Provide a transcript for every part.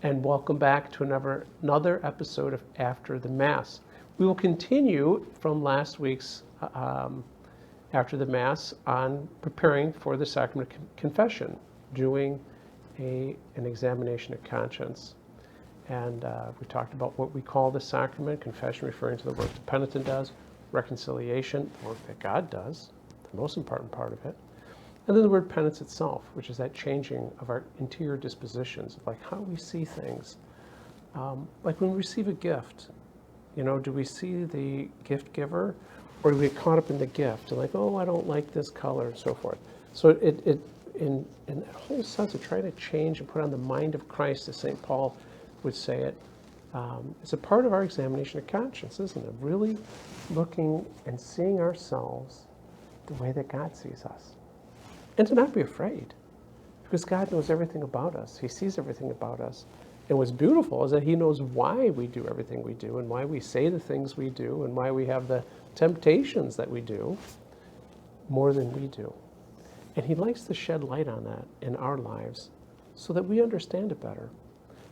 And welcome back to another episode of After the Mass. We will continue from last week's After the Mass on preparing for the Sacrament of Confession, doing an examination of conscience. And we talked about what we call the sacrament, confession referring to the work the penitent does, reconciliation, the work that God does, the most important part of it. And then the word penance itself, which is that changing of our interior dispositions, like how we see things. Like when we receive a gift, do we see the gift giver, or do we get caught up in the gift and like, oh, I don't like this color and so forth. So in that whole sense of trying to change and put on the mind of Christ, as St. Paul would say it, it's a part of our examination of conscience, isn't it? Really looking and seeing ourselves the way that God sees us. And to not be afraid, because God knows everything about us. He sees everything about us. And what's beautiful is that He knows why we do everything we do, and why we say the things we do, and why we have the temptations that we do more than we do. And He likes to shed light on that in our lives so that we understand it better.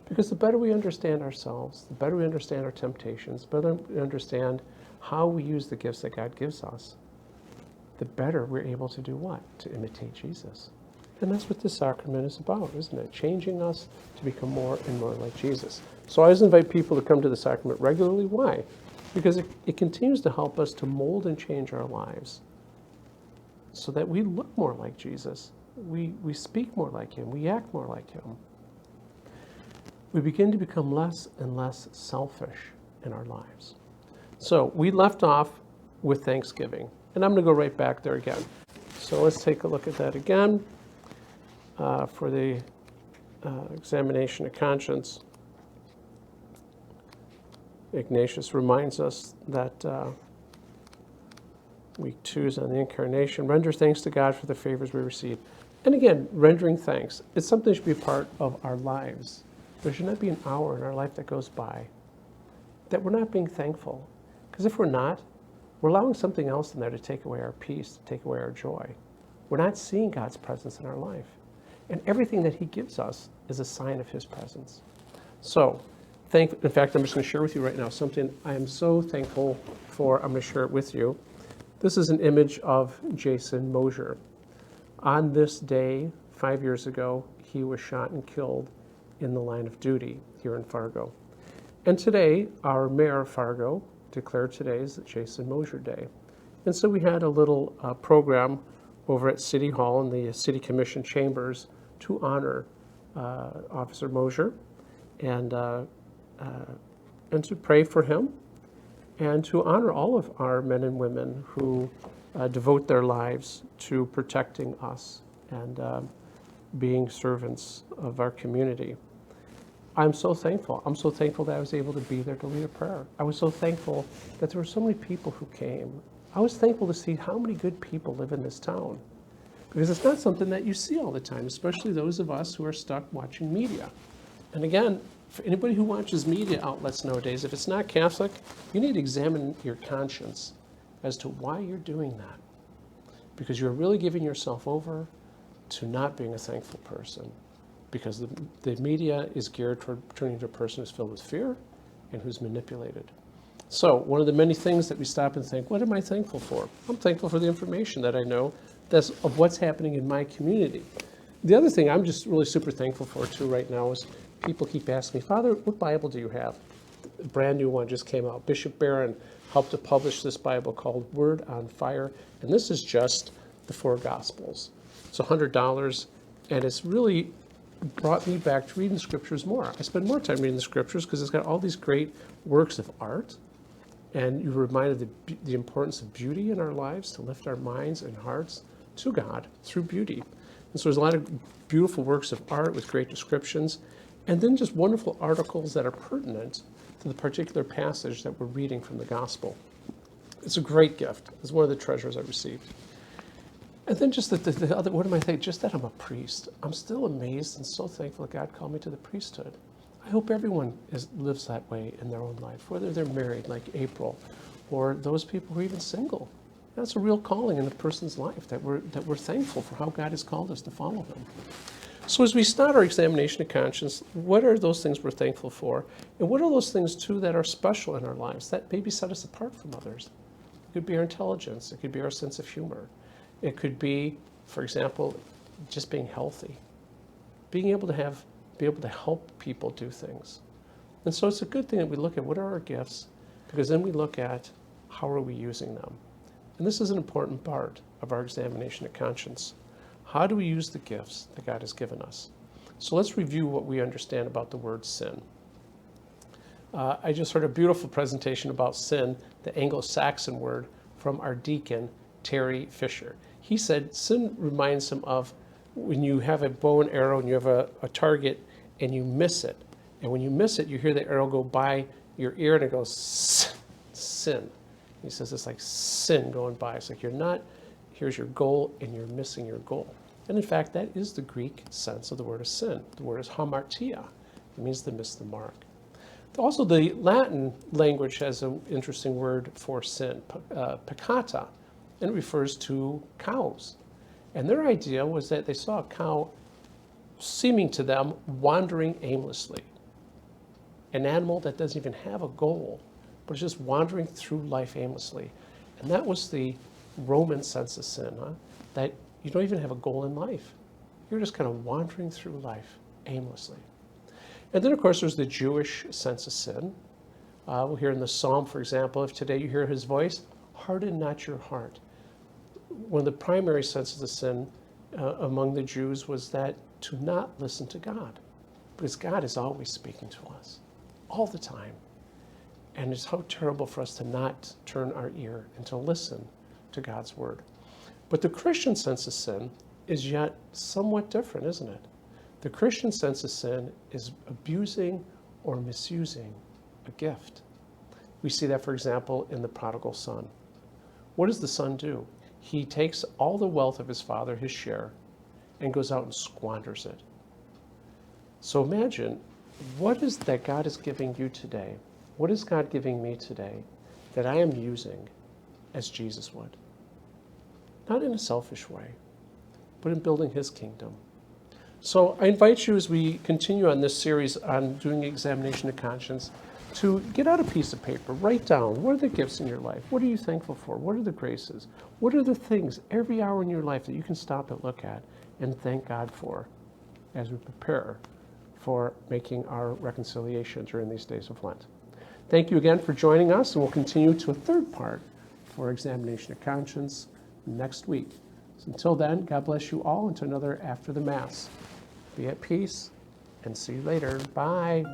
Because the better we understand ourselves, the better we understand our temptations, the better we understand how we use the gifts that God gives us, the better we're able to do what? To imitate Jesus. And that's what this sacrament is about, isn't it? Changing us to become more and more like Jesus. So I always invite people to come to the sacrament regularly. Why? Because it continues to help us to mold and change our lives so that we look more like Jesus. We speak more like Him. We act more like Him. We begin to become less and less selfish in our lives. So we left off with Thanksgiving. And I'm going to go right back there again. So let's take a look at that again for the examination of conscience. Ignatius reminds us that week 2 is on the Incarnation. Render thanks to God for the favors we receive. And again, rendering thanks. It's something that should be a part of our lives. There should not be an hour in our life that goes by that we're not being thankful. Because if we're not, we're allowing something else in there to take away our peace, to take away our joy. We're not seeing God's presence in our life. And everything that He gives us is a sign of His presence. So, in fact, I'm just going to share with you right now something I am so thankful for. I'm going to share it with you. This is an image of Jason Mosier. On this day, 5 years ago, he was shot and killed in the line of duty here in Fargo. And today, our mayor of Fargo declared today is the Jason Mosier Day. And so we had a little program over at City Hall in the City Commission chambers to honor Officer Mosier and to pray for him and to honor all of our men and women who devote their lives to protecting us and being servants of our community. I'm so thankful. I'm so thankful that I was able to be there to lead a prayer. I was so thankful that there were so many people who came. I was thankful to see how many good people live in this town. Because it's not something that you see all the time, especially those of us who are stuck watching media. And again, for anybody who watches media outlets nowadays, if it's not Catholic, you need to examine your conscience as to why you're doing that. Because you're really giving yourself over to not being a thankful person. Because the media is geared toward turning to a person who's filled with fear and who's manipulated. So one of the many things that we stop and think, what am I thankful for? I'm thankful for the information that I know that's of what's happening in my community. The other thing I'm just really super thankful for too right now is people keep asking me, Father, what Bible do you have? A brand new one just came out. Bishop Barron helped to publish this Bible called Word on Fire. And this is just the 4 Gospels. It's $100 and it's really brought me back to reading the scriptures more. I spend more time reading the scriptures because it's got all these great works of art, and you're reminded of the importance of beauty in our lives, to lift our minds and hearts to God through beauty. And so there's a lot of beautiful works of art with great descriptions, and then just wonderful articles that are pertinent to the particular passage that we're reading from the gospel. It's a great gift. It's one of the treasures I received. And then just the other, what am I thankful? Just that I'm a priest. I'm still amazed and so thankful that God called me to the priesthood. I hope everyone lives that way in their own life, whether they're married like April, or those people who are even single. That's a real calling in a person's life, that we're thankful for how God has called us to follow him. So as we start our examination of conscience, what are those things we're thankful for? And what are those things, too, that are special in our lives, that maybe set us apart from others? It could be our intelligence. It could be our sense of humor. It could be, for example, just being healthy, being able to help people do things. And so it's a good thing that we look at what are our gifts, because then we look at how are we using them. And this is an important part of our examination of conscience. How do we use the gifts that God has given us? So let's review what we understand about the word sin. I just heard a beautiful presentation about sin, the Anglo-Saxon word, from our deacon, Terry Fisher. He said sin reminds him of when you have a bow and arrow and you have a target and you miss it. And when you miss it, you hear the arrow go by your ear and it goes, sin. He says it's like sin going by. It's like here's your goal and you're missing your goal. And in fact, that is the Greek sense of the word of sin. The word is hamartia. It means to miss the mark. Also, the Latin language has an interesting word for sin, peccata, and it refers to cows. And their idea was that they saw a cow seeming to them wandering aimlessly. An animal that doesn't even have a goal, but is just wandering through life aimlessly. And that was the Roman sense of sin, that you don't even have a goal in life. You're just kind of wandering through life aimlessly. And then, of course, there's the Jewish sense of sin. We'll hear in the Psalm, for example, if today you hear his voice, harden not your heart. One of the primary senses of sin among the Jews was that to not listen to God, because God is always speaking to us, all the time. And it's how terrible for us to not turn our ear and to listen to God's word. But the Christian sense of sin is yet somewhat different, isn't it? The Christian sense of sin is abusing or misusing a gift. We see that, for example, in the prodigal son. What does the son do? He takes all the wealth of his father, his share, and goes out and squanders it. So imagine, what is that God is giving you today? What is God giving me today that I am using as Jesus would? Not in a selfish way, but in building his kingdom. So I invite you, as we continue on this series on doing examination of conscience, to get out a piece of paper, write down, what are the gifts in your life? What are you thankful for? What are the graces? What are the things every hour in your life that you can stop and look at and thank God for as we prepare for making our reconciliation during these days of Lent? Thank you again for joining us, and we'll continue to a third part for examination of conscience next week. So until then, God bless you all until another After the Mass. Be at peace, and see you later. Bye.